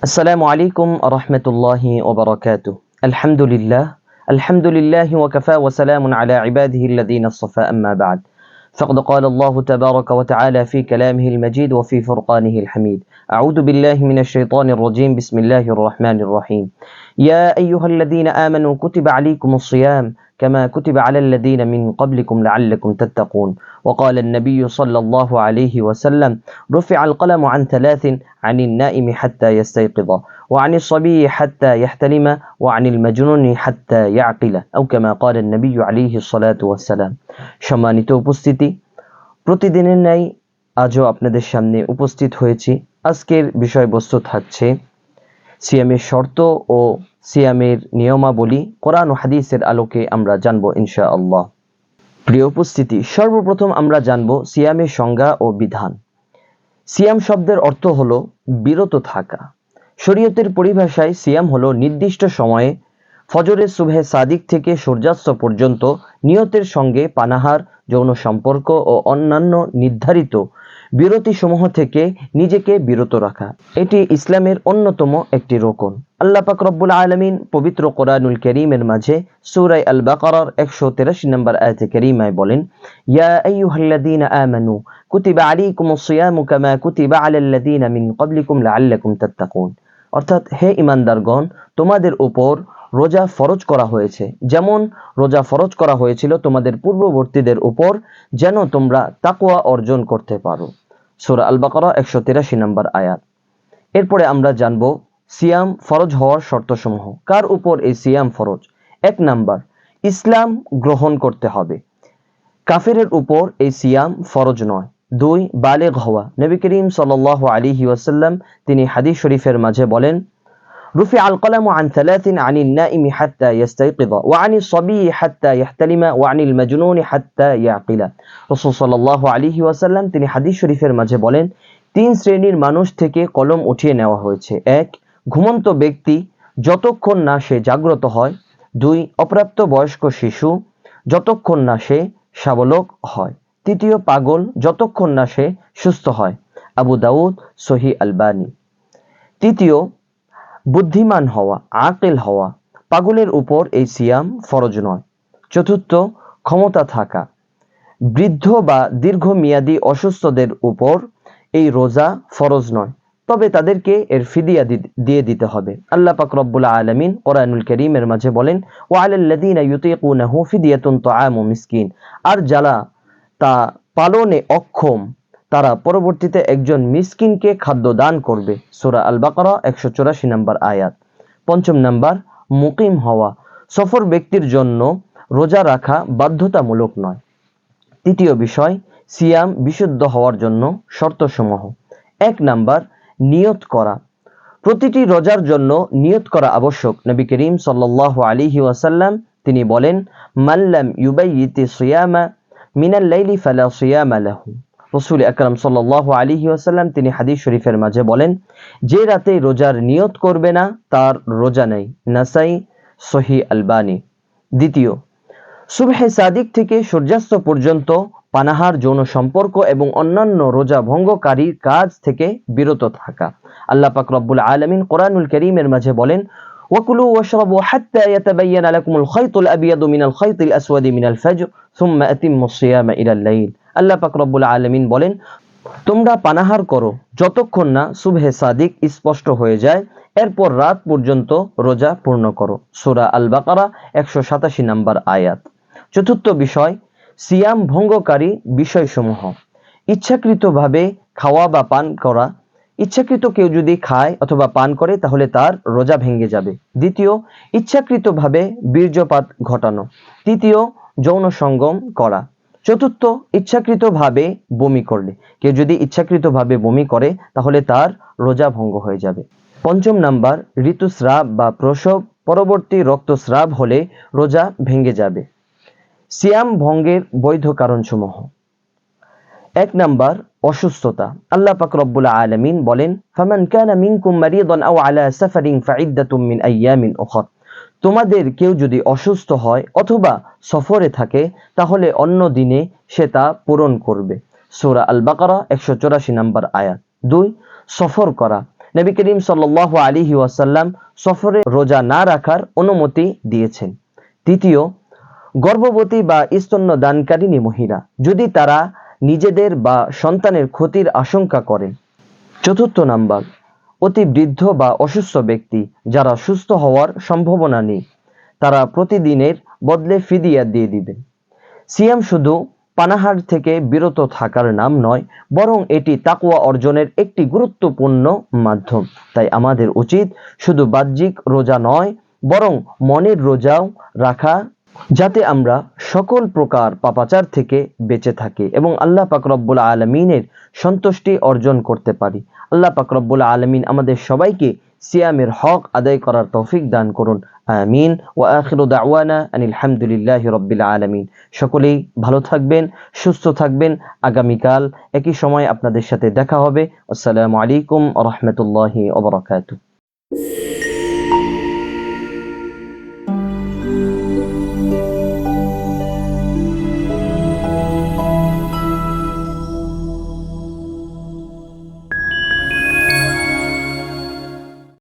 السلام عليكم ورحمة الله وبركاته. الحمد لله وكفى وسلام على عباده الذين اصطفى. أما بعد، فقد قال الله تبارك وتعالى في كلامه المجيد وفي فرقانه الحميد: أعوذ بالله من الشيطان الرجيم. بسم الله الرحمن الرحيم. يا أيها الذين آمنوا كتب عليكم الصيام كما كتب على الذين من قبلكم لعلكم تتقون. وقال النبي صلى الله عليه وسلم: رفع القلم عن ثلاث: عن النائم حتى يستيقظ، وعن الصبي حتى يحتلم، وعن المجنون حتى يعقل، أو كما قال النبي عليه الصلاة والسلام. সম্মানিত উপস্থিতি, প্রতিদিনের ন্যায় আজও আপনাদের সামনে উপস্থিত হয়েছি। আজকের বিষয়বস্তু থাকছে সিয়ামের শর্ত ও সিয়ামের নিয়মাবলী। কোরআন ও হাদিসের আলোকে আমরা জানবো ইনশাআল্লাহ। প্রিয় উপস্থিতি, সর্বপ্রথম আমরা জানবো সিয়ামের সংজ্ঞা ও বিধান। সিয়াম শব্দের অর্থ হলো বিরত থাকা। শরীয়তের পরিভাষায় সিয়াম হলো নির্দিষ্ট সময়ে ফজরের সুবহে সাদিক থেকে সূর্যাস্ত পর্যন্ত নিয়তের সঙ্গে পানাহার, যৌন সম্পর্ক ও অন্যান্য নির্ধারিত বিরতিসমূহ থেকে নিজেকে বিরত রাখা। এটি ইসলামের অন্যতম একটি রোকন। আল্লাহ পাক রব্বুল আলামিন পবিত্র কোরআনুল কারীমের মাঝে সূরা আল বাকারার 183 নম্বর আয়াতে কারীমায় বলেন: ইয়া আইয়ুহাল্লাযীনা আমানু কুতিবা আলাইকুমুস সিয়ামু কামা কুতিবা আলাল্লাযীনা মিন ক্বাবলিকুম লাআল্লাকুম তাত্তাকুন। অর্থাৎ, হে ঈমানদারগণ, তোমাদের উপর রোজা ফরজ করা হয়েছে, যেমন রোজা ফরজ করা হয়েছিল তোমাদের পূর্ববর্তীদের উপর, যেন তোমরা তাকওয়া অর্জন করতে পারো। সূরা আল বাকারা 183 নম্বর আয়াত। এরপরে আমরা জানব সিয়াম ফরজ হওয়ার শর্তসমূহ। কার উপর এই সিয়াম ফরজ? 1 নাম্বার, ইসলাম গ্রহণ করতে হবে। কাফেরের উপর এই সিয়াম ফরজ নয়। 2, বালেগ হওয়া। নবী করিম সাল্লাল্লাহু আলাইহি ওয়াসাল্লাম তিনি হাদিস শরীফের মাঝে বলেন: رفع القلم عن ثلاث: عن النائم حتى يستيقظ، وعن الصبي حتى يحتلم، وعن المجنون حتى يعقل। রাসূল সাল্লাল্লাহু আলাইহি ওয়াসাল্লাম তিনি হাদিস শরীফের মাঝে বলেন, 3 শ্রেণীর মানুষ থেকে কলম উঠিয়ে নেওয়া হয়েছে। 1, ঘুমন্ত ব্যক্তি যতক্ষণ না সে জাগ্রত হয়। 2, অপ্রাপ্ত বয়স্ক শিশু যতক্ষণ না সে শাবলক হয়। 3, পাগল যতক্ষণ না সে সুস্থ হয়। আবু দাউদ, সহিহ আলবানী। 3, বুদ্ধিমান হওয়া, আকিল হওয়া। পাগলের উপর এই সিয়াম ফরজ নয়। 4, ক্ষমতা থাকা। বৃদ্ধ বা দীর্ঘমেয়াদী অসুস্থদের উপর এই রোজা ফরজ নয়, তবে তাদেরকে এর ফিদিয়া দিয়ে দিতে হবে। আল্লাহ পাক রব্বুল আলামিন কোরআনুল কারীমের মাঝে বলেন: ওয়া আলাল্লাযীনা ইউতীকুনাহু ফিদিয়াতুন তাআমু মিসকিন। আর যারা তা পালনে অক্ষম, তারা পরবর্তীতে একজন মিসকিনকে খাদ্য দান করবে। সূরা আল বাকারা 184 নম্বর আয়াত। 5 নাম্বার, মুকিম হওয়া। সফর ব্যক্তির জন্য রোজা রাখা বাধ্যতামূলক নয়। 3 বিষয়, সিয়াম বিশুদ্ধ হওয়ার জন্য শর্তসমূহ। 1 নাম্বার, নিয়ত করা। প্রতিটি রোজার জন্য নিয়ত করা আবশ্যক। নবী করিম সাল্লাল্লাহু আলাইহি ওয়াসাল্লাম তিনি বলেন: মান লাম ইউবাইয়িতি সিয়ামা মিনাল লাইলি ফালা সিয়ামা লাহু। রাসূল আকরাম সাল্লাল্লাহু আলাইহি ওয়াসাল্লাম তিনি হাদিস শরীফের মাঝে বলেন, যে রাতে রোজার নিয়ত করবে না তার রোজা নেই। নাসাই, সহিহ আলবানী। 2, সুবহে সাদিক থেকে সূর্যাস্ত পর্যন্ত পানাহার, যৌন সম্পর্ক এবং অন্যান্য রোজা ভঙ্গকারী কাজ থেকে বিরত থাকা। আল্লাহ পাক রব্বুল আলামিন কোরআনুল কারীমের মাঝে বলেন: ওয়াকুলু ওয়াশরাবু হাত্তা ইয়াতাবায়ানা লাকুমুল খায়তুল আবিয়াদু মিনাল খায়তিল আসওয়াদি মিনাল ফাজর সুম্মা আতিম্মুস সিয়ামা ইলাল লাইল। আল্লাহ পাক রব্বুল আলামিন বলেন, তোমরা পানাহার করো যতক্ষণ না সুবহে সাদিক স্পষ্ট হয়ে যায়, এরপর রাত পর্যন্ত রোজা পূর্ণ করো। সূরা আল বাকারা 187 নম্বর আয়াত। 4 বিষয়, সিয়াম ভঙ্গকারী বিষয়সমূহ। ইচ্ছাকৃতভাবে খাওয়া বা পান করা। ইচ্ছাকৃত কেউ যদি খায় অথবা পান করে তাহলে তার রোজা ভেঙে যাবে। 2, ইচ্ছাকৃতভাবে বীর্যপাত ঘটানো। 3, যৌন সঙ্গম করা। 4, ইচ্ছাকৃতভাবে বমি করলে। কেউ যদি ইচ্ছাকৃতভাবে বমি করে তাহলে তার রোজা ভঙ্গ হয়ে যাবে। 5 নাম্বার, ঋতুস্রাব বা প্রসব পরবর্তী রক্তস্রাব হলে রোজা ভেঙে যাবে। সিয়াম ভঙ্গের বৈধ কারণসমূহ। 1 নাম্বার, অসুস্থতা। আল্লাহ পাক রব্বুল আলামিন বলেন: ফামান কানা মিনকুম মারিদান আও আলা সাফারিন ফাইদ্দাতুম মিন আইয়ামিন উখর। তোমাদের কেউ যদি অসুস্থ হয় অথবা সফরে থাকে তাহলে অন্য দিনে সে তা পূরণ করবে। সূরা আল বাকারা 184 নম্বর আয়াত। 2, সফর করা। নবী করিম সাল্লাল্লাহু আলাইহি ওয়াসাল্লাম সফরে রোজা না রাখার অনুমতি দিয়েছেন। তৃতীয়, গর্ভবতী বা স্তন্যদানকারিণী মহিলা, যদি তারা নিজেদের বা সন্তানের ক্ষতির আশঙ্কা করেন। চতুর্থ নাম্বার, অতি বৃদ্ধ বা অসুস্থ ব্যক্তি, যারা সুস্থ হওয়ার সম্ভাবনা নেই, তারা প্রতিদিনের বদলে ফিদিয়া দিয়ে দিবেন। সিয়াম শুধু পানাহার থেকে বিরত থাকার নাম নয়, বরং এটি তাকওয়া অর্জনের একটি গুরুত্বপূর্ণ মাধ্যম। তাই আমাদের উচিত শুধু বাহ্যিক রোজা নয়, বরং মনের রোজাও রাখা, যাতে আমরা সকল প্রকার পাপাচার থেকে বেঁচে থাকি এবং আল্লাহ পাক রব্বুল আলামিনের সন্তুষ্টি অর্জন করতে পারি। আল্লাহ পাক রব্বুল আলামিন আমাদের সবাইকে সিয়ামের হক আদায় করার তৌফিক দান করুন। আমিন। ওয়া আখিরু দাওয়ানা আনিল হামদুলিল্লাহি রাব্বিল আলামিন। সকলেই ভালো থাকবেন, সুস্থ থাকবেন। আগামীকাল একই সময় আপনাদের সাথে দেখা হবে। আসসালামু আলাইকুম ওয়া রাহমাতুল্লাহি ওয়া বারাকাতুহু।